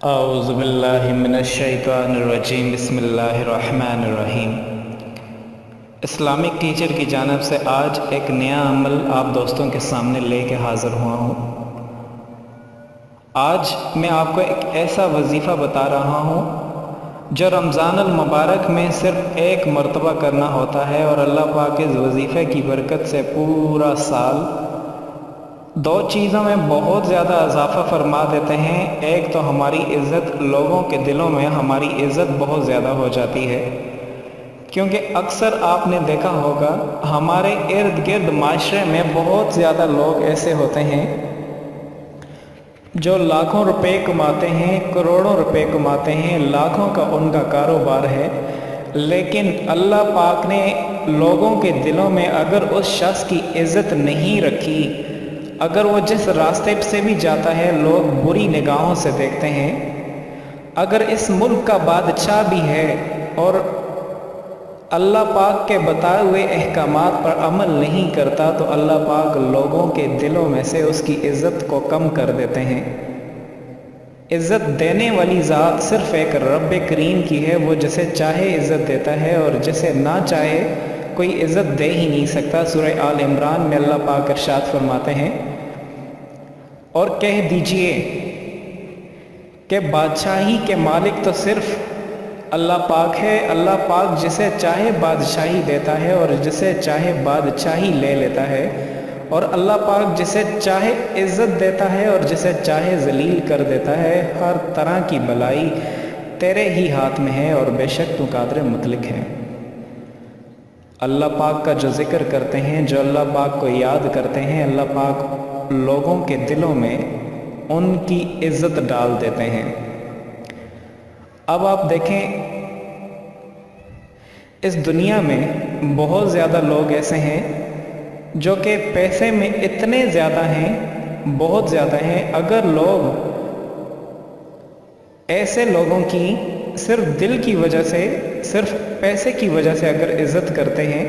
اعوذ باللہ من الشیطان الرجیم بسم اللہ الرحمن الرحیم۔ اسلامک ٹیچر کی جانب سے آج ایک نیا عمل آپ دوستوں کے سامنے لے کے حاضر ہوا ہوں۔ آج میں آپ کو ایک ایسا وظیفہ بتا رہا ہوں جو رمضان المبارک میں صرف ایک مرتبہ کرنا ہوتا ہے، اور اللہ پاک اس وظیفے کی برکت سے پورا سال دو چیزوں میں بہت زیادہ اضافہ فرما دیتے ہیں۔ ایک تو ہماری عزت، لوگوں کے دلوں میں ہماری عزت بہت زیادہ ہو جاتی ہے، کیونکہ اکثر آپ نے دیکھا ہوگا ہمارے ارد گرد معاشرے میں بہت زیادہ لوگ ایسے ہوتے ہیں جو لاکھوں روپے کماتے ہیں، کروڑوں روپے کماتے ہیں، لاکھوں کا ان کا کاروبار ہے، لیکن اللہ پاک نے لوگوں کے دلوں میں اگر اس شخص کی عزت نہیں رکھی، اگر وہ جس راستے سے بھی جاتا ہے لوگ بری نگاہوں سے دیکھتے ہیں، اگر اس ملک کا بادشاہ بھی ہے اور اللہ پاک کے بتائے ہوئے احکامات پر عمل نہیں کرتا، تو اللہ پاک لوگوں کے دلوں میں سے اس کی عزت کو کم کر دیتے ہیں۔ عزت دینے والی ذات صرف ایک رب کریم کی ہے، وہ جسے چاہے عزت دیتا ہے اور جسے نہ چاہے کوئی عزت دے ہی نہیں سکتا۔ سورہ آل عمران میں اللہ پاک ارشاد فرماتے ہیں، اور کہہ دیجئے کہ بادشاہی کے مالک تو صرف اللہ پاک ہے۔ اللہ پاک جسے چاہے بادشاہی دیتا ہے اور جسے چاہے بادشاہی لے لیتا ہے، اور اللہ پاک جسے چاہے عزت دیتا ہے اور جسے چاہے ذلیل کر دیتا ہے۔ ہر طرح کی بلائی تیرے ہی ہاتھ میں ہے، اور بے شک تو قادر مطلق ہے۔ اللہ پاک کا جو ذکر کرتے ہیں، جو اللہ پاک کو یاد کرتے ہیں، اللہ پاک لوگوں کے دلوں میں ان کی عزت ڈال دیتے ہیں۔ اب آپ دیکھیں، اس دنیا میں بہت زیادہ لوگ ایسے ہیں جو کہ پیسے میں اتنے زیادہ ہیں، بہت زیادہ ہیں۔ اگر لوگ ایسے لوگوں کی صرف دل کی وجہ سے، صرف پیسے کی وجہ سے اگر عزت کرتے ہیں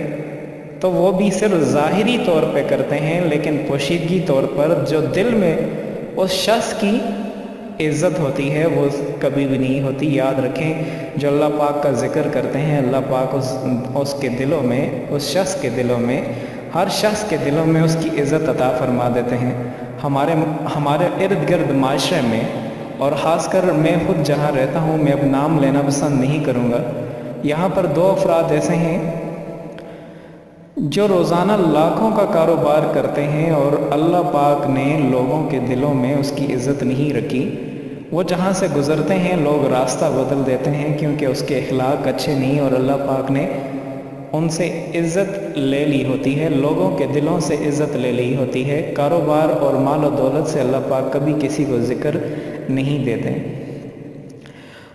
تو وہ بھی صرف ظاہری طور پہ کرتے ہیں، لیکن پوشیدگی طور پر جو دل میں اس شخص کی عزت ہوتی ہے وہ کبھی بھی نہیں ہوتی۔ یاد رکھیں، جو اللہ پاک کا ذکر کرتے ہیں، اللہ پاک اس کے دلوں میں، اس شخص کے دلوں میں، ہر شخص کے دلوں میں اس کی عزت عطا فرما دیتے ہیں۔ ہمارے ارد گرد معاشرے میں، اور خاص کر میں خود جہاں رہتا ہوں، میں اب نام لینا پسند نہیں کروں گا، یہاں پر دو افراد ایسے ہیں جو روزانہ لاکھوں کا کاروبار کرتے ہیں، اور اللہ پاک نے لوگوں کے دلوں میں اس کی عزت نہیں رکھی۔ وہ جہاں سے گزرتے ہیں لوگ راستہ بدل دیتے ہیں، کیونکہ اس کے اخلاق اچھے نہیں، اور اللہ پاک نے ان سے عزت لے لی ہوتی ہے، لوگوں کے دلوں سے عزت لے لی ہوتی ہے۔ کاروبار اور مال و دولت سے اللہ پاک کبھی کسی کو ذکر نہیں دیتے۔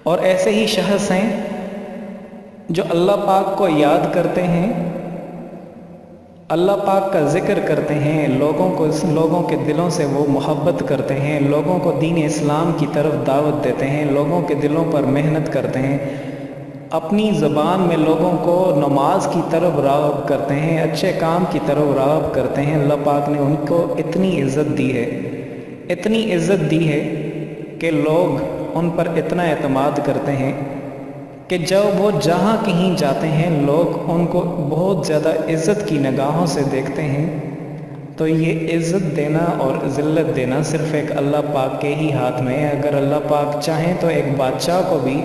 اور ایسے ہی شخص ہیں جو اللہ پاک کو یاد کرتے ہیں، اللہ پاک کا ذکر کرتے ہیں، لوگوں کے دلوں سے وہ محبت کرتے ہیں، لوگوں کو دین اسلام کی طرف دعوت دیتے ہیں، لوگوں کے دلوں پر محنت کرتے ہیں، اپنی زبان میں لوگوں کو نماز کی طرف راغب کرتے ہیں، اچھے کام کی طرف راغب کرتے ہیں۔ اللہ پاک نے ان کو اتنی عزت دی ہے، اتنی عزت دی ہے کہ لوگ ان پر اتنا اعتماد کرتے ہیں کہ جب وہ جہاں کہیں جاتے ہیں لوگ ان کو بہت زیادہ عزت کی نگاہوں سے دیکھتے ہیں۔ تو یہ عزت دینا اور ذلت دینا صرف ایک اللہ پاک کے ہی ہاتھ میں ہے۔ اگر اللہ پاک چاہیں تو ایک بادشاہ کو بھی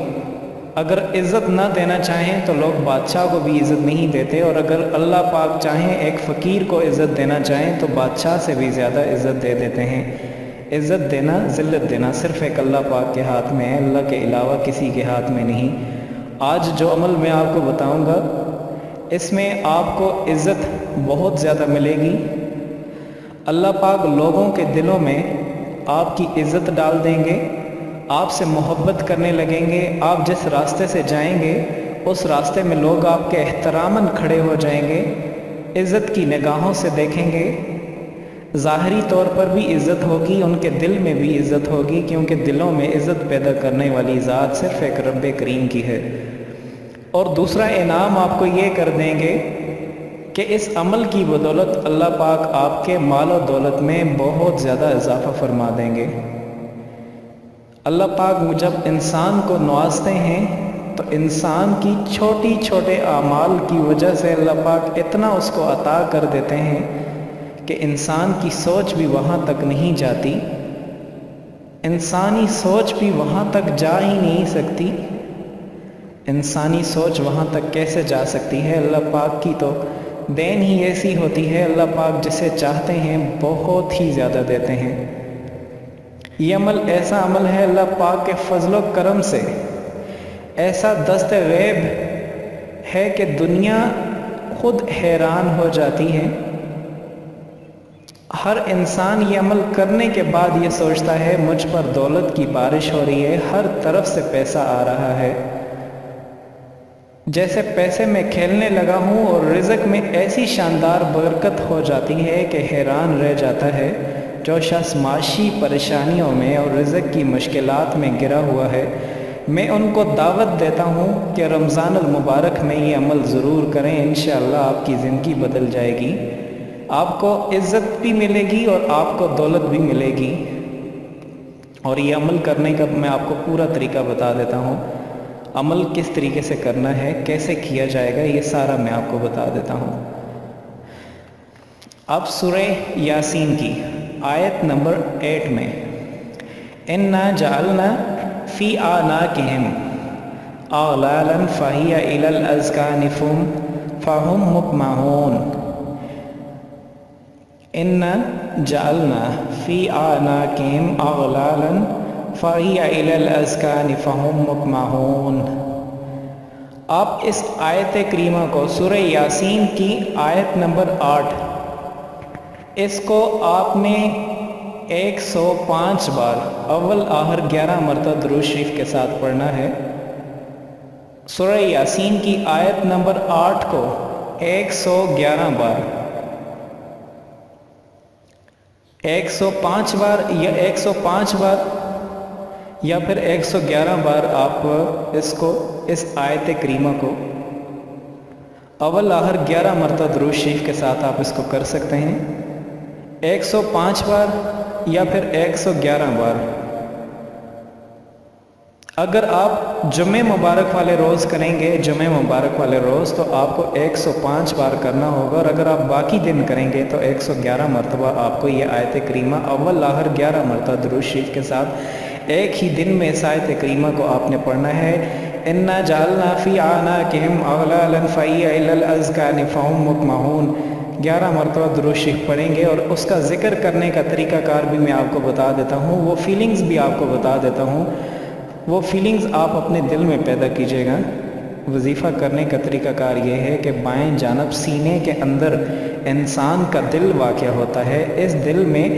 اگر عزت نہ دینا چاہیں تو لوگ بادشاہ کو بھی عزت نہیں دیتے، اور اگر اللہ پاک چاہیں ایک فقیر کو عزت دینا چاہیں تو بادشاہ سے بھی زیادہ عزت دے دیتے ہیں۔ عزت دینا، ذلت دینا صرف ایک اللہ پاک کے ہاتھ میں ہے، اللہ کے علاوہ کسی کے ہاتھ میں نہیں۔ آج جو عمل میں آپ کو بتاؤں گا، اس میں آپ کو عزت بہت زیادہ ملے گی۔ اللہ پاک لوگوں کے دلوں میں آپ کی عزت ڈال دیں گے، آپ سے محبت کرنے لگیں گے۔ آپ جس راستے سے جائیں گے اس راستے میں لوگ آپ کے احتراماً کھڑے ہو جائیں گے، عزت کی نگاہوں سے دیکھیں گے۔ ظاہری طور پر بھی عزت ہوگی، ان کے دل میں بھی عزت ہوگی، کیونکہ دلوں میں عزت پیدا کرنے والی ذات صرف ایک رب کریم کی ہے۔ اور دوسرا انعام آپ کو یہ کر دیں گے کہ اس عمل کی بدولت اللہ پاک آپ کے مال و دولت میں بہت زیادہ اضافہ فرما دیں گے۔ اللہ پاک جب انسان کو نوازتے ہیں تو انسان کی چھوٹی چھوٹے اعمال کی وجہ سے اللہ پاک اتنا اس کو عطا کر دیتے ہیں کہ انسان کی سوچ بھی وہاں تک نہیں جاتی، انسانی سوچ بھی وہاں تک جا ہی نہیں سکتی۔ انسانی سوچ وہاں تک کیسے جا سکتی ہے؟ اللہ پاک کی تو دین ہی ایسی ہوتی ہے، اللہ پاک جسے چاہتے ہیں بہت ہی زیادہ دیتے ہیں۔ یہ عمل ایسا عمل ہے اللہ پاک کے فضل و کرم سے، ایسا دست غیب ہے کہ دنیا خود حیران ہو جاتی ہے۔ ہر انسان یہ عمل کرنے کے بعد یہ سوچتا ہے مجھ پر دولت کی بارش ہو رہی ہے، ہر طرف سے پیسہ آ رہا ہے، جیسے پیسے میں کھیلنے لگا ہوں اور رزق میں ایسی شاندار برکت ہو جاتی ہے کہ حیران رہ جاتا ہے۔ جو شخص معاشی پریشانیوں میں اور رزق کی مشکلات میں گرا ہوا ہے، میں ان کو دعوت دیتا ہوں کہ رمضان المبارک میں یہ عمل ضرور کریں، انشاءاللہ آپ کی زندگی بدل جائے گی، آپ کو عزت بھی ملے گی اور آپ کو دولت بھی ملے گی۔ اور یہ عمل کرنے کا میں آپ کو پورا طریقہ بتا دیتا ہوں، عمل کس طریقے سے کرنا ہے، کیسے کیا جائے گا، یہ سارا میں آپ کو بتا دیتا ہوں۔ اب سورہ یاسین کی آیت نمبر 8 میں اِنَّا جَعَلْنَا فِي أَعْنَاقِهِمْ أَغْلَالًا فَهِيَ إِلَى الْأَذْقَانِ فَهُمْ مُقْمَحُونَ۔ إِنَّا جَعَلْنَا فِي أَعْنَاقِهِمْ أَغْلَالًا فَهِيَ إِلَى الْأَذْقَانِ فَهُمْ مُقْمَحُونَ۔ آپ اس آیت کریمہ کو سورہ یاسین کی آیت نمبر 8، اس کو آپ نے 105 بار اول آخر 11 مرتبہ درود شریف کے ساتھ پڑھنا ہے۔ سورہ یاسین کی آیت نمبر 8 کو 111 بار، 105 بار یا 105 بار یا پھر 111 بار آپ اس آیت کریمہ کو اول آخر 11 مرتبہ درود شریف کے ساتھ آپ اس کو کر سکتے ہیں، 105 بار یا پھر 111 بار۔ اگر آپ جمعہ مبارک والے روز کریں گے، جمعہ مبارک والے روز، تو آپ کو 105 بار کرنا ہوگا، اور اگر آپ باقی دن کریں گے تو 111 مرتبہ آپ کو یہ آیت کریمہ اول آخر 11 مرتبہ درود شریف کے ساتھ ایک ہی دن میں اس آیت کریمہ کو آپ نے پڑھنا ہے۔ اِنَّا جَعَلْنَا فِي أَعْنَاقِهِمْ أَغْلَالًا فَهِيَ إِلَى الْأَذْقَانِ فَهُمْ مُقْمَحُونَ۔ 11 مرتبہ درود شریف پڑھیں گے، اور اس کا ذکر کرنے کا طریقہ کار بھی میں آپ کو بتا دیتا ہوں، وہ فیلنگز بھی آپ کو بتا دیتا ہوں، وہ فیلنگز آپ اپنے دل میں پیدا کیجئے گا۔ وظیفہ کرنے کا طریقہ کار یہ ہے کہ بائیں جانب سینے کے اندر انسان کا دل واقع ہوتا ہے، اس دل میں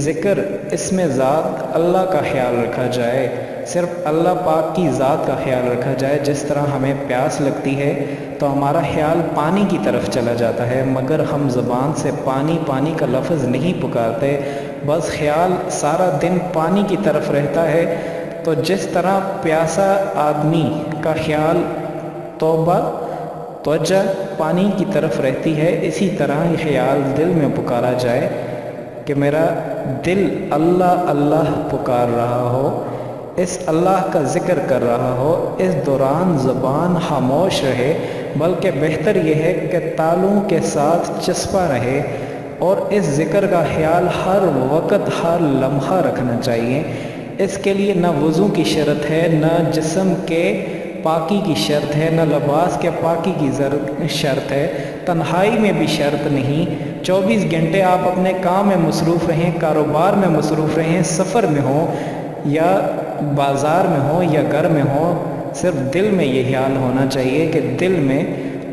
ذکر، اس میں ذات اللہ کا خیال رکھا جائے، صرف اللہ پاک کی ذات کا خیال رکھا جائے۔ جس طرح ہمیں پیاس لگتی ہے تو ہمارا خیال پانی کی طرف چلا جاتا ہے، مگر ہم زبان سے پانی پانی کا لفظ نہیں پکارتے، بس خیال سارا دن پانی کی طرف رہتا ہے۔ تو جس طرح پیاسا آدمی کا خیال توبہ توجہ پانی کی طرف رہتی ہے، اسی طرح خیال دل میں پکارا جائے کہ میرا دل اللہ اللہ پکار رہا ہو، اس اللہ کا ذکر کر رہا ہو، اس دوران زبان خاموش رہے، بلکہ بہتر یہ ہے کہ تالوں کے ساتھ چسپا رہے، اور اس ذکر کا خیال ہر وقت ہر لمحہ رکھنا چاہیے۔ اس کے لیے نہ وضو کی شرط ہے، نہ جسم کے پاکی کی شرط ہے، نہ لباس کے پاکی کی شرط ہے، تنہائی میں بھی شرط نہیں۔ 24 گھنٹے آپ اپنے کام میں مصروف رہیں، کاروبار میں مصروف رہیں، سفر میں ہوں یا بازار میں ہوں یا گھر میں ہوں، صرف دل میں یہ خیال ہونا چاہیے کہ دل میں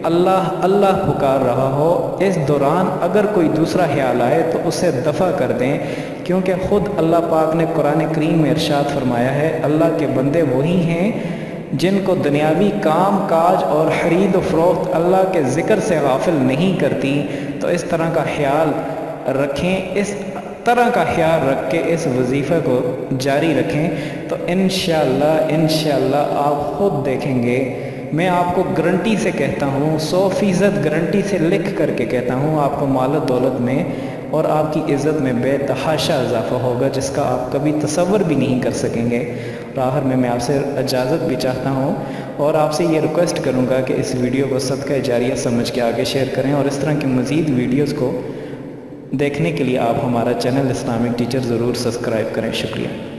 اللہ اللہ پکار رہا ہو۔ اس دوران اگر کوئی دوسرا خیال آئے تو اسے دفع کر دیں، کیونکہ خود اللہ پاک نے قرآن کریم میں ارشاد فرمایا ہے، اللہ کے بندے وہی ہیں جن کو دنیاوی کام کاج اور خرید و فروخت اللہ کے ذکر سے غافل نہیں کرتی۔ تو اس طرح کا خیال رکھیں، اس طرح کا خیال رکھ کے اس وظیفہ کو جاری رکھیں، تو انشاءاللہ آپ خود دیکھیں گے، میں آپ کو گارنٹی سے کہتا ہوں، 100% گارنٹی سے لکھ کر کے کہتا ہوں، آپ کو مال و دولت میں اور آپ کی عزت میں بے تحاشا اضافہ ہوگا جس کا آپ کبھی تصور بھی نہیں کر سکیں گے۔ اور آخر میں آپ سے اجازت بھی چاہتا ہوں اور آپ سے یہ ریکویسٹ کروں گا کہ اس ویڈیو کو صدقہ جاریہ سمجھ کے آگے شیئر کریں، اور اس طرح کی مزید ویڈیوز کو دیکھنے کے لیے آپ ہمارا چینل اسلامک ٹیچر ضرور سبسکرائب کریں۔ شکریہ۔